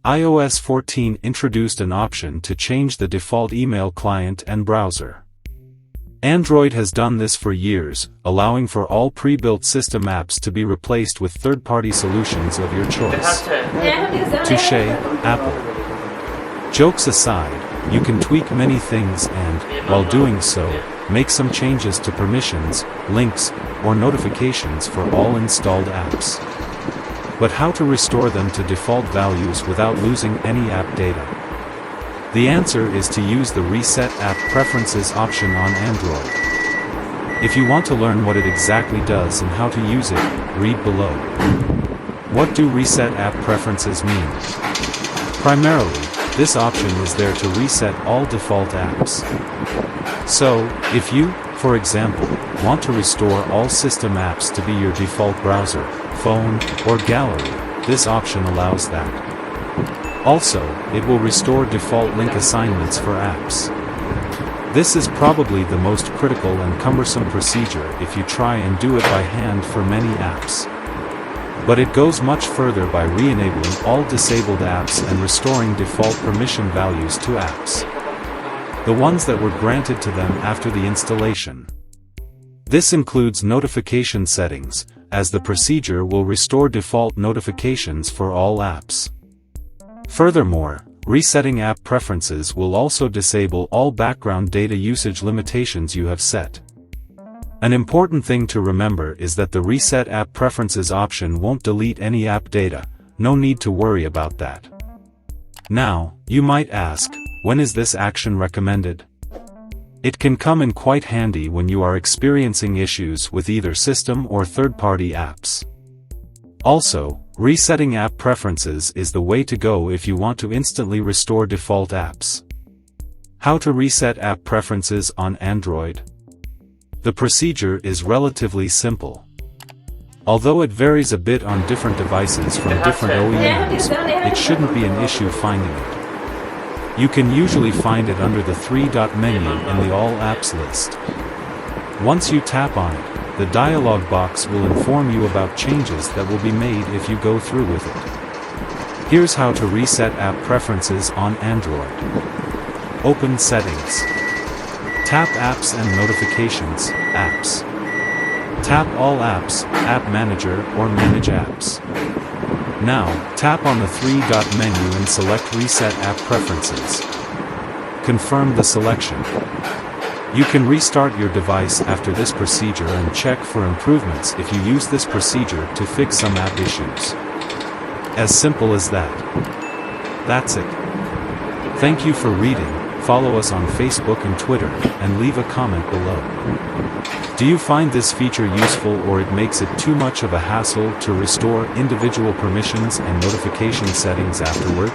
iOS 14 introduced an option to change the default email client and browser. Android has done this for years, allowing for all pre-built system apps to be replaced with third-party solutions of your choice. Touche, Apple. Jokes aside, you can tweak many things and, while doing so, make some changes to permissions, links, or notifications for all installed apps. But how to restore them to default values without losing any app data? The answer is to use the Reset App Preferences option on Android. If you want to learn what it exactly does and how to use it, read below. What do Reset App Preferences mean? Primarily, this option is there to reset all default apps. So, if you, for example, want to restore all system apps to be your default browser, phone, or gallery, this option allows that. Also, it will restore default link assignments for apps. This is probably the most critical and cumbersome procedure if you try and do it by hand for many apps. But it goes much further by re-enabling all disabled apps and restoring default permission values to apps, the ones that were granted to them after the installation. This includes notification settings, as the procedure will restore default notifications for all apps. Furthermore, resetting app preferences will also disable all background data usage limitations you have set. An important thing to remember is that the Reset App Preferences option won't delete any app data, no need to worry about that. Now, you might ask, when is this action recommended? It can come in quite handy when you are experiencing issues with either system or third-party apps. Also, resetting app preferences is the way to go if you want to instantly restore default apps. How to reset app preferences on Android? The procedure is relatively simple. Although it varies a bit on different devices from different OEMs, it shouldn't be an issue finding it. You can usually find it under the three-dot menu in the All Apps list. Once you tap on it, the dialog box will inform you about changes that will be made if you go through with it. Here's how to reset app preferences on Android. Open Settings. Tap Apps and Notifications, Apps. Tap All Apps, App Manager or Manage Apps. Now, tap on the three-dot menu and select Reset App Preferences. Confirm the selection. You can restart your device after this procedure and check for improvements if you use this procedure to fix some app issues. As simple as that. That's it. Thank you for reading, follow us on Facebook and Twitter, and leave a comment below. Do you find this feature useful or it makes it too much of a hassle to restore individual permissions and notification settings afterward?